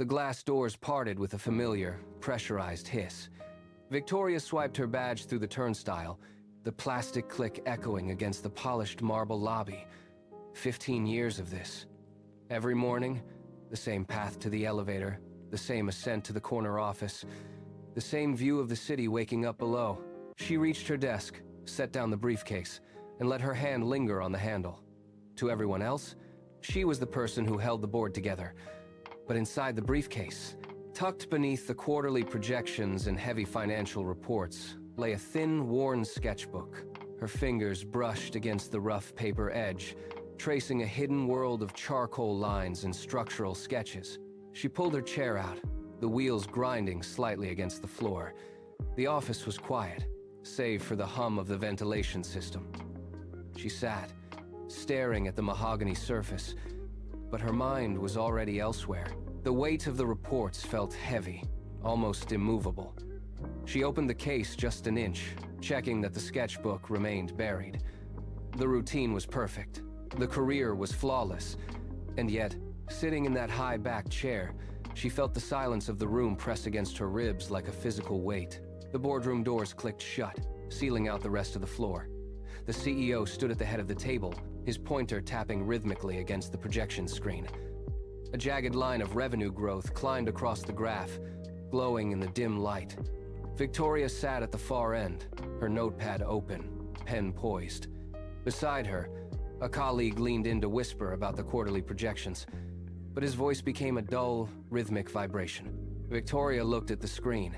The glass doors parted with a familiar, pressurized hiss. Victoria swiped her badge through the turnstile, the plastic click echoing against the polished marble lobby. 15 years of this. Every morning, the same path to the elevator, the same ascent to the corner office, the same view of the city waking up below. She reached her desk, set down the briefcase, and let her hand linger on the handle. To everyone else, she was the person who held the board together. But inside the briefcase, tucked beneath the quarterly projections and heavy financial reports, lay a thin, worn sketchbook. Her fingers brushed against the rough paper edge, tracing a hidden world of charcoal lines and structural sketches. She pulled her chair out, the wheels grinding slightly against the floor. The office was quiet, save for the hum of the ventilation system. She sat, staring at the mahogany surface, but her mind was already elsewhere. The weight of the reports felt heavy, almost immovable. She opened the case just an inch, checking that the sketchbook remained buried. The routine was perfect. The career was flawless. And yet, sitting in that high-backed chair, she felt the silence of the room press against her ribs like a physical weight. The boardroom doors clicked shut, sealing out the rest of the floor. The CEO stood at the head of the table, his pointer tapping rhythmically against the projection screen. A jagged line of revenue growth climbed across the graph, glowing in the dim light. Victoria sat at the far end, her notepad open, pen poised. Beside her, a colleague leaned in to whisper about the quarterly projections, but his voice became a dull, rhythmic vibration. Victoria looked at the screen.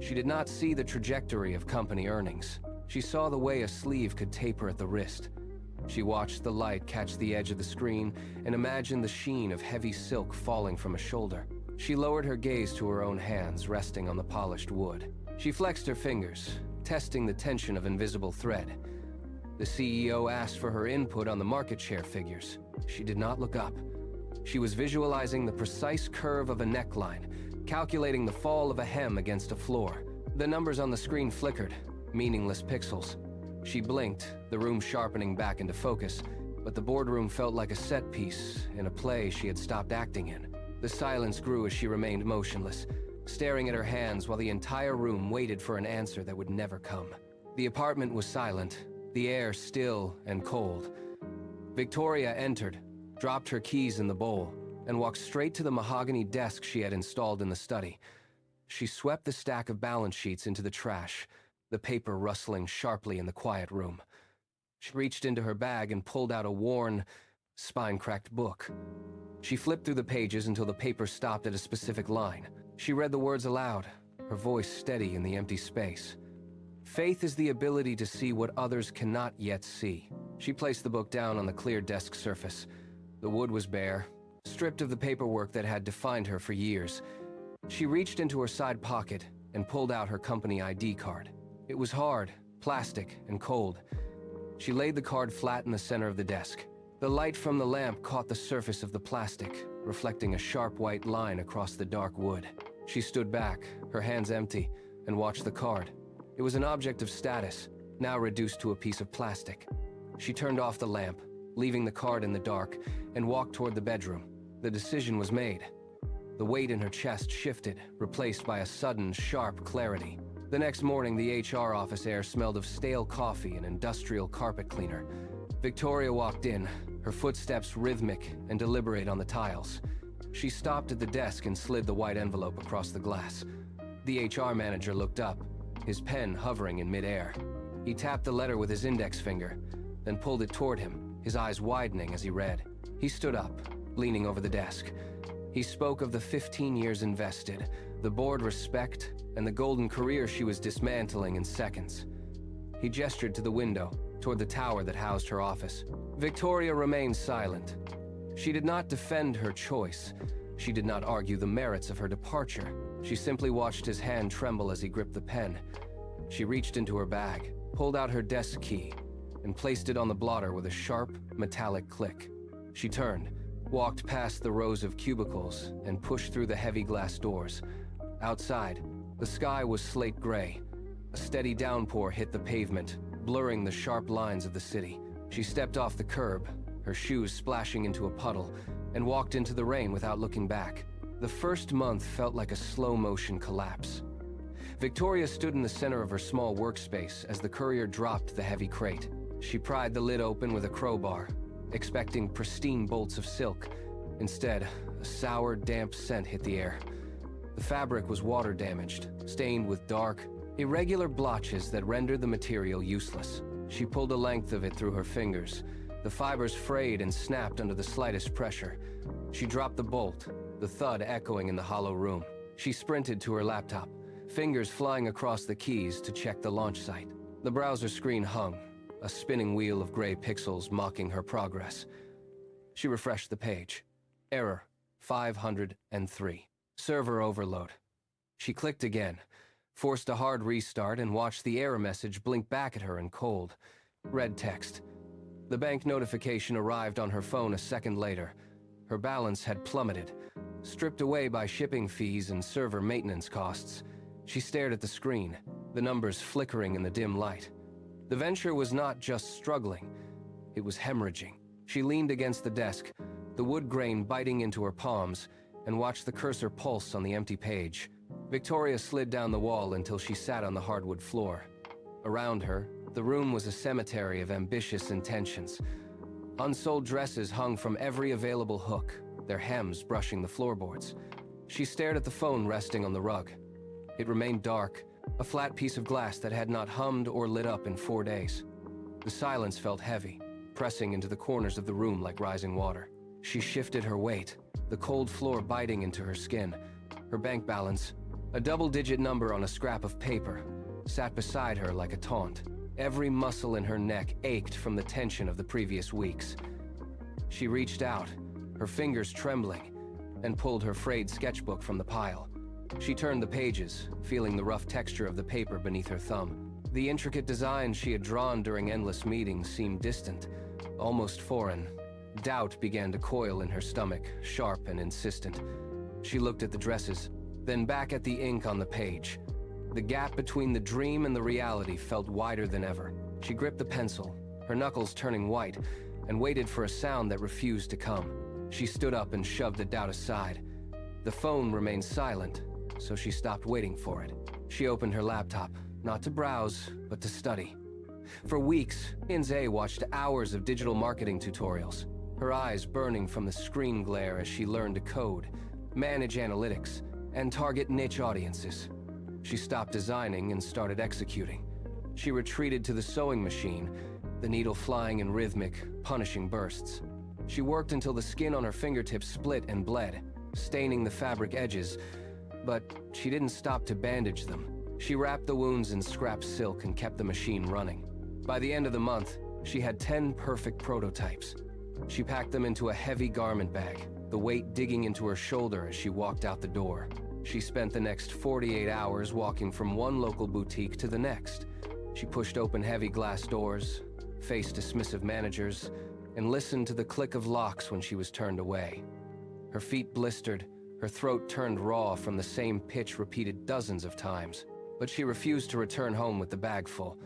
She did not see the trajectory of company earnings. She saw the way a sleeve could taper at the wrist. She watched the light catch the edge of the screen and imagined the sheen of heavy silk falling from a shoulder. She lowered her gaze to her own hands resting on the polished wood. She flexed her fingers, testing the tension of invisible thread. The CEO asked for her input on the market share figures. She did not look up. She was visualizing the precise curve of a neckline, calculating the fall of a hem against a floor. The numbers on the screen flickered, meaningless pixels. She blinked, the room sharpening back into focus, but the boardroom felt like a set piece in a play she had stopped acting in. The silence grew as she remained motionless, staring at her hands while the entire room waited for an answer that would never come. The apartment was silent, the air still and cold. Victoria entered, dropped her keys in the bowl, and walked straight to the mahogany desk she had installed in the study. She swept the stack of balance sheets into the trash, the paper rustling sharply in the quiet room. She reached into her bag and pulled out a worn, spine-cracked book. She flipped through the pages until the paper stopped at a specific line. She read the words aloud, her voice steady in the empty space. Faith is the ability to see what others cannot yet see. She placed the book down on the clear desk surface. The wood was bare, stripped of the paperwork that had defined her for years. She reached into her side pocket and pulled out her company ID card. It was hard, plastic, and cold. She laid the card flat in the center of the desk. The light from the lamp caught the surface of the plastic, reflecting a sharp white line across the dark wood. She stood back, her hands empty, and watched the card. It was an object of status, now reduced to a piece of plastic. She turned off the lamp, leaving the card in the dark, and walked toward the bedroom. The decision was made. The weight in her chest shifted, replaced by a sudden, sharp clarity. The next morning, the HR office air smelled of stale coffee and industrial carpet cleaner. Victoria walked in, her footsteps rhythmic and deliberate on the tiles. She stopped at the desk and slid the white envelope across the glass. The HR manager looked up, his pen hovering in midair. He tapped the letter with his index finger, then pulled it toward him, his eyes widening as he read. He stood up, leaning over the desk. He spoke of the 15 years invested, the board respect, and the golden career she was dismantling in seconds. He gestured to the window, toward the tower that housed her office. Victoria remained silent. She did not defend her choice. She did not argue the merits of her departure. She simply watched his hand tremble as he gripped the pen. She reached into her bag, pulled out her desk key, and placed it on the blotter with a sharp, metallic click. She turned, walked past the rows of cubicles, and pushed through the heavy glass doors. Outside, the sky was slate gray. A steady downpour hit the pavement, blurring the sharp lines of the city. She stepped off the curb, her shoes splashing into a puddle, and walked into the rain without looking back. The first month felt like a slow-motion collapse. Victoria stood in the center of her small workspace as the courier dropped the heavy crate. She pried the lid open with a crowbar, expecting pristine bolts of silk. Instead, a sour, damp scent hit the air. The fabric was water-damaged, stained with dark, irregular blotches that rendered the material useless. She pulled a length of it through her fingers. The fibers frayed and snapped under the slightest pressure. She dropped the bolt, the thud echoing in the hollow room. She sprinted to her laptop, fingers flying across the keys to check the launch site. The browser screen hung, a spinning wheel of gray pixels mocking her progress. She refreshed the page. Error 503. Server overload. She clicked again, forced a hard restart, and watched the error message blink back at her in cold, red text. The bank notification arrived on her phone a second later. Her balance had plummeted, stripped away by shipping fees and server maintenance costs. She stared at the screen, the numbers flickering in the dim light. The venture was not just struggling, it was hemorrhaging. She leaned against the desk, the wood grain biting into her palms, and watched the cursor pulse on the empty page. Victoria slid down the wall until she sat on the hardwood floor. Around her, the room was a cemetery of ambitious intentions. Unsold dresses hung from every available hook, their hems brushing the floorboards. She stared at the phone resting on the rug. It remained dark, a flat piece of glass that had not hummed or lit up in 4 days. The silence felt heavy, pressing into the corners of the room like rising water. She shifted her weight, the cold floor biting into her skin. Her bank balance, a double-digit number on a scrap of paper, sat beside her like a taunt. Every muscle in her neck ached from the tension of the previous weeks. She reached out, her fingers trembling, and pulled her frayed sketchbook from the pile. She turned the pages, feeling the rough texture of the paper beneath her thumb. The intricate designs she had drawn during endless meetings seemed distant, almost foreign. Doubt began to coil in her stomach, sharp and insistent. She looked at the dresses, then back at the ink on the page. The gap between the dream and the reality felt wider than ever. She gripped the pencil, her knuckles turning white, and waited for a sound that refused to come. She stood up and shoved the doubt aside. The phone remained silent, so she stopped waiting for it. She opened her laptop, not to browse, but to study. For weeks, Inze watched hours of digital marketing tutorials, her eyes burning from the screen glare as she learned to code, manage analytics, and target niche audiences. She stopped designing and started executing. She retreated to the sewing machine, the needle flying in rhythmic, punishing bursts. She worked until the skin on her fingertips split and bled, staining the fabric edges, but she didn't stop to bandage them. She wrapped the wounds in scrap silk and kept the machine running. By the end of the month, she had 10 perfect prototypes. She packed them into a heavy garment bag, the weight digging into her shoulder as she walked out the door. She spent the next 48 hours walking from one local boutique to the next. She pushed open heavy glass doors, faced dismissive managers, and listened to the click of locks when she was turned away. Her feet blistered, her throat turned raw from the same pitch repeated dozens of times. But she refused to return home with the bag full.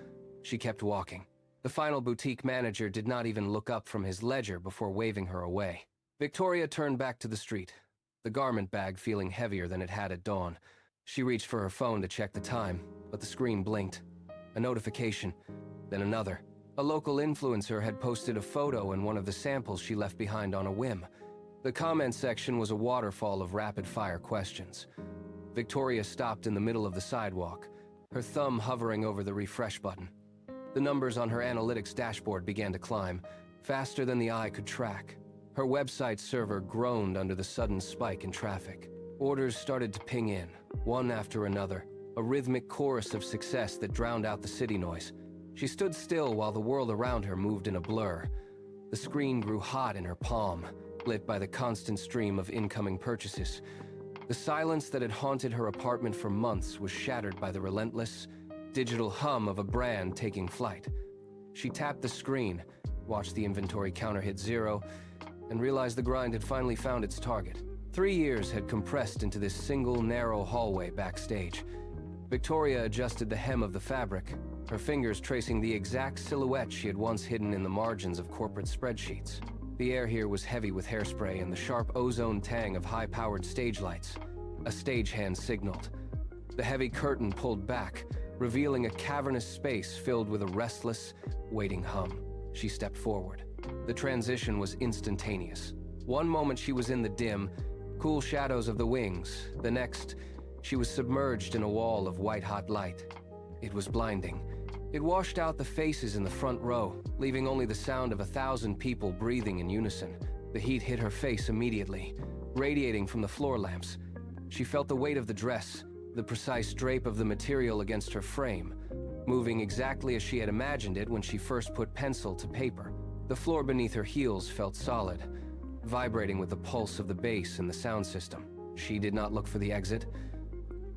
She kept walking. The final boutique manager did not even look up from his ledger before waving her away. Victoria turned back to the street, the garment bag feeling heavier than it had at dawn. She reached for her phone to check the time, but the screen blinked. A notification, then another. A local influencer had posted a photo and one of the samples she left behind on a whim. The comment section was a waterfall of rapid-fire questions. Victoria stopped in the middle of the sidewalk, her thumb hovering over the refresh button. The numbers on her analytics dashboard began to climb, faster than the eye could track. Her website server groaned under the sudden spike in traffic. Orders started to ping in, one after another, a rhythmic chorus of success that drowned out the city noise. She stood still while the world around her moved in a blur. The screen grew hot in her palm, lit by the constant stream of incoming purchases. The silence that had haunted her apartment for months was shattered by the relentless, digital hum of a brand taking flight. She tapped the screen, watched the inventory counter hit 0, and realized the grind had finally found its target. 3 years had compressed into this single, narrow hallway backstage. Victoria adjusted the hem of the fabric, her fingers tracing the exact silhouette she had once hidden in the margins of corporate spreadsheets. The air here was heavy with hairspray and the sharp ozone tang of high-powered stage lights. A stagehand signaled. The heavy curtain pulled back, revealing a cavernous space filled with a restless, waiting hum. She stepped forward. The transition was instantaneous. One moment she was in the dim, cool shadows of the wings. The next, she was submerged in a wall of white-hot light. It was blinding. It washed out the faces in the front row, leaving only the sound of 1,000 people breathing in unison. The heat hit her face immediately, radiating from the floor lamps. She felt the weight of the dress, the precise drape of the material against her frame, moving exactly as she had imagined it when she first put pencil to paper. The floor beneath her heels felt solid, vibrating with the pulse of the bass and the sound system. She did not look for the exit.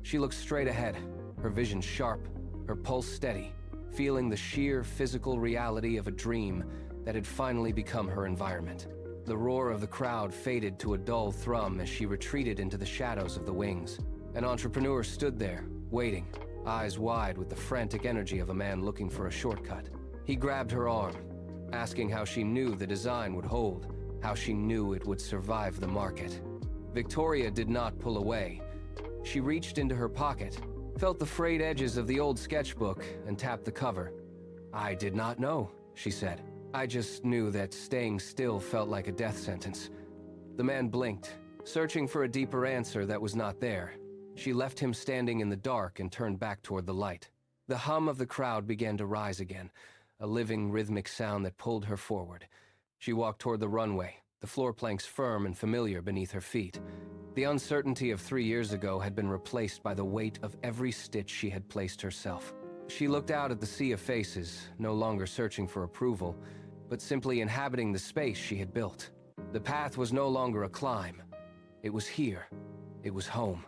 She looked straight ahead, her vision sharp, her pulse steady, feeling the sheer physical reality of a dream that had finally become her environment. The roar of the crowd faded to a dull thrum as she retreated into the shadows of the wings. An entrepreneur stood there, waiting, eyes wide with the frantic energy of a man looking for a shortcut. He grabbed her arm, asking how she knew the design would hold, how she knew it would survive the market. Victoria did not pull away. She reached into her pocket, felt the frayed edges of the old sketchbook, and tapped the cover. "I did not know," she said. "I just knew that staying still felt like a death sentence." The man blinked, searching for a deeper answer that was not there. She left him standing in the dark and turned back toward the light. The hum of the crowd began to rise again, a living, rhythmic sound that pulled her forward. She walked toward the runway, the floor planks firm and familiar beneath her feet. The uncertainty of 3 years ago had been replaced by the weight of every stitch she had placed herself. She looked out at the sea of faces, no longer searching for approval, but simply inhabiting the space she had built. The path was no longer a climb. It was here. It was home.